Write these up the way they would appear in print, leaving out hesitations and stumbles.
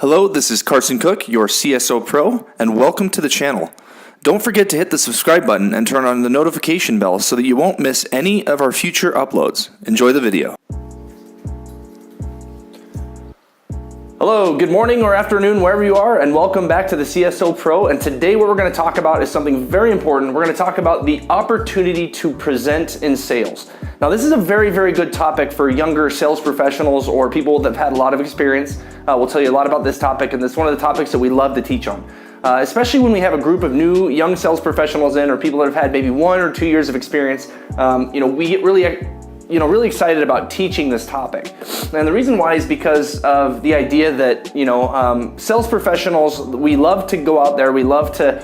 Hello, this is Carson Cook, your CSO Pro, and welcome to the channel. Don't forget to hit the subscribe button and turn on the notification bell so that you won't miss any of our future uploads. Enjoy the video. Hello, good morning or afternoon, wherever you are, and welcome back to the CSO Pro. And today what we're going to talk about is something very important. We're going to talk about the opportunity to present in sales. Now, this is a very, very good topic for younger sales professionals or people that have had a lot of experience. We'll tell you a lot about this topic, and it's one of the topics that we love to teach on. Especially when we have a group of new young sales professionals in, or people that have had maybe 1 or 2 years of experience, we get really excited about teaching this topic. And the reason why is because of the idea that, sales professionals, we love to go out there, we love to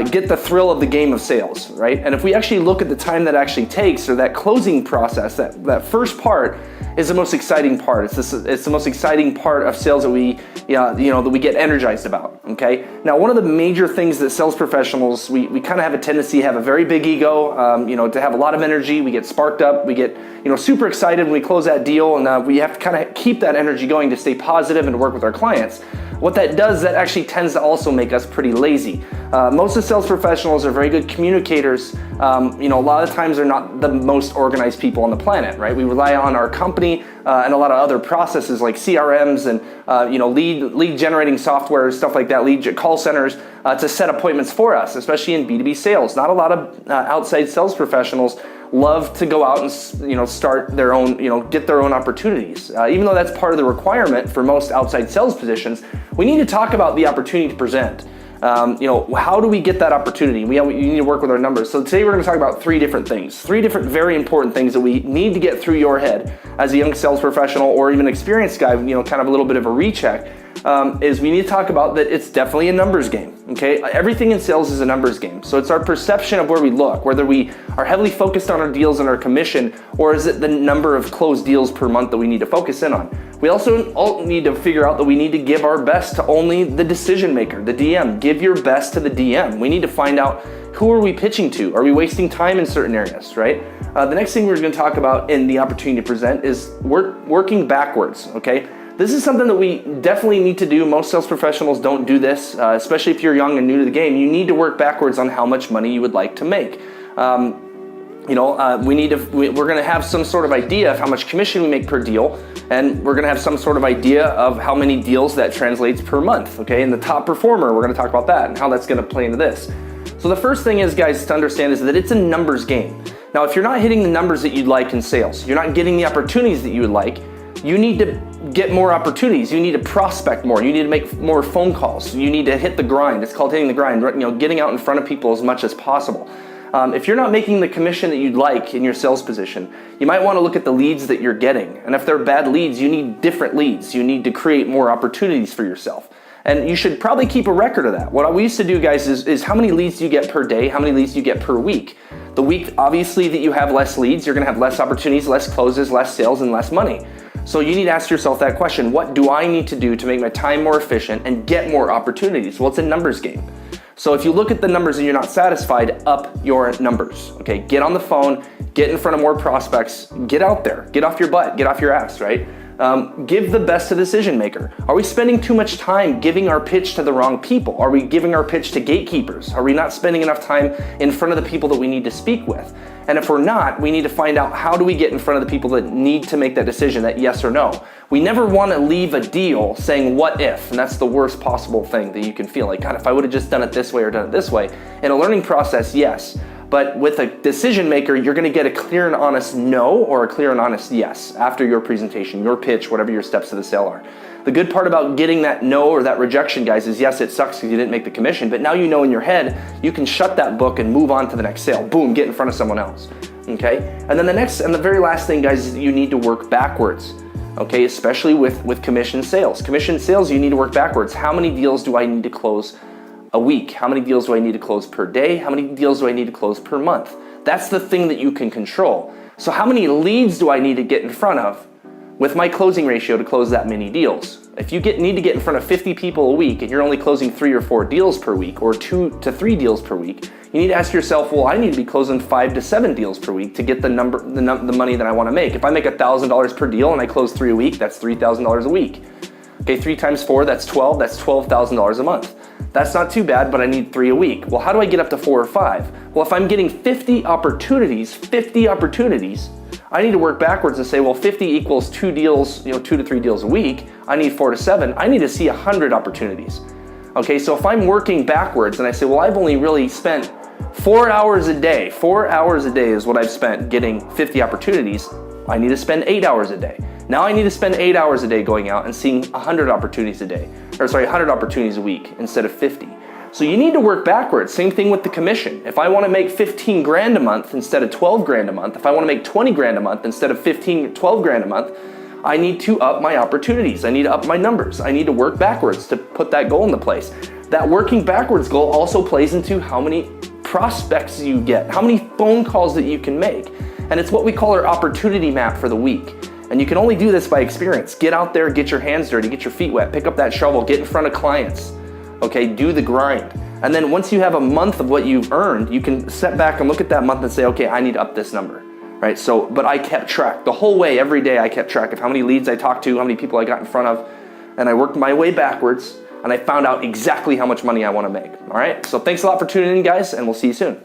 get the thrill of the game of sales, right? And if we actually look at the time that actually takes, or that closing process, that first part is the most exciting part. It's the most exciting part of sales that we get energized about, okay? Now, one of the major things that sales professionals, we kind of have a tendency to have a very big ego, to have a lot of energy. We get sparked up, we get, super excited when we close that deal, and we have to kind of keep that energy going to stay positive and to work with our clients. What that does, that actually tends to also make us pretty lazy. Most of the sales professionals are very good communicators. A lot of times they're not the most organized people on the planet, right? We rely on our company and a lot of other processes like CRMs and lead generating software, stuff like that, lead call centers to set appointments for us, especially in B2B sales. Not a lot of outside sales professionals love to go out and start their own, get their own opportunities. Even though that's part of the requirement for most outside sales positions, we need to talk about the opportunity to present. How do we get that opportunity? You need to work with our numbers. So today we're going to talk about 3 different things, 3 different very important things that we need to get through your head as a young sales professional or even experienced guy, kind of a little bit of a recheck. Is we need to talk about that it's definitely a numbers game, okay? Everything in sales is a numbers game. So it's our perception of where we look, whether we are heavily focused on our deals and our commission, or is it the number of closed deals per month that we need to focus in on? We also need to figure out that we need to give our best to only the decision maker, the DM. Give your best to the DM. We need to find out, who are we pitching to? Are we wasting time in certain areas, right? The next thing we're going to talk about in the opportunity to present is working backwards, okay? This is something that we definitely need to do. Most sales professionals don't do this, especially if you're young and new to the game. You need to work backwards on how much money you would like to make. We're going to have some sort of idea of how much commission we make per deal, and we're going to have some sort of idea of how many deals that translates per month, okay? And the top performer, we're going to talk about that and how that's going to play into this. So the first thing is, guys, to understand is that it's a numbers game. Now, if you're not hitting the numbers that you'd like in sales, you're not getting the opportunities that you would like, you need to get more opportunities. You need to prospect more. You need to make more phone calls. You need to hit the grind. It's called hitting the grind, getting out in front of people as much as possible. If you're not making the commission that you'd like in your sales position, you might want to look at the leads that you're getting. And if they're bad leads, you need different leads. You need to create more opportunities for yourself. And you should probably keep a record of that. What we used to do, guys, is how many leads do you get per day? How many leads do you get per week? The week, obviously, that you have less leads, you're going to have less opportunities, less closes, less sales, and less money. So you need to ask yourself that question: what do I need to do to make my time more efficient and get more opportunities? Well, it's a numbers game. So if you look at the numbers and you're not satisfied, up your numbers, okay? Get on the phone, get in front of more prospects, get out there, get off your butt, get off your ass, right? Give the best to the decision maker. Are we spending too much time giving our pitch to the wrong people? Are we giving our pitch to gatekeepers? Are we not spending enough time in front of the people that we need to speak with? And if we're not, we need to find out, how do we get in front of the people that need to make that decision, that yes or no? We never want to leave a deal saying, what if? And that's the worst possible thing that you can feel like, God, if I would have just done it this way or done it this way. In a learning process, yes. But with a decision maker, you're going to get a clear and honest no or a clear and honest yes after your presentation, your pitch, whatever your steps to the sale are. The good part about getting that no or that rejection, guys, is yes, it sucks because you didn't make the commission, but now you know in your head, you can shut that book and move on to the next sale. Boom, get in front of someone else, okay? And then the very last thing, guys, is that you need to work backwards, okay? Especially with commission sales. Commission sales, you need to work backwards. How many deals do I need to close a week? How many deals do I need to close per day? How many deals do I need to close per month? That's the thing that you can control. So how many leads do I need to get in front of with my closing ratio to close that many deals? If you need to get in front of 50 people a week and you're only closing 3 or 4 deals per week, or 2 to 3 deals per week, you need to ask yourself, well, I need to be closing 5 to 7 deals per week to get the money that I want to make. If I make $1,000 per deal and I close 3 a week, that's $3,000 a week. Okay, 3 times 4, that's 12. That's $12,000 a month. That's not too bad, but I need 3 a week. Well, how do I get up to 4 or 5? Well, if I'm getting 50 opportunities, I need to work backwards and say, well, 50 equals 2 deals, 2 to 3 deals a week. I need 4 to 7. I need to see 100 opportunities. Okay, so if I'm working backwards and I say, well, I've only really spent 4 hours a day. 4 hours a day is what I've spent getting 50 opportunities. I need to spend 8 hours a day. Now I need to spend 8 hours a day going out and seeing 100 opportunities a day, 100 opportunities a week instead of 50. So you need to work backwards. Same thing with the commission. If I want to make 15 grand a month instead of 12 grand a month, if I want to make 20 grand a month instead of 12 grand a month, I need to up my opportunities. I need to up my numbers. I need to work backwards to put that goal into place. That working backwards goal also plays into how many prospects you get, how many phone calls that you can make. And it's what we call our opportunity map for the week. And you can only do this by experience. Get out there, get your hands dirty, get your feet wet, pick up that shovel, get in front of clients. Okay, do the grind. And then once you have a month of what you've earned, you can step back and look at that month and say, okay, I need to up this number. Right? So, but I kept track the whole way, every day I kept track of how many leads I talked to, how many people I got in front of, and I worked my way backwards and I found out exactly how much money I want to make. All right. So thanks a lot for tuning in, guys, and we'll see you soon.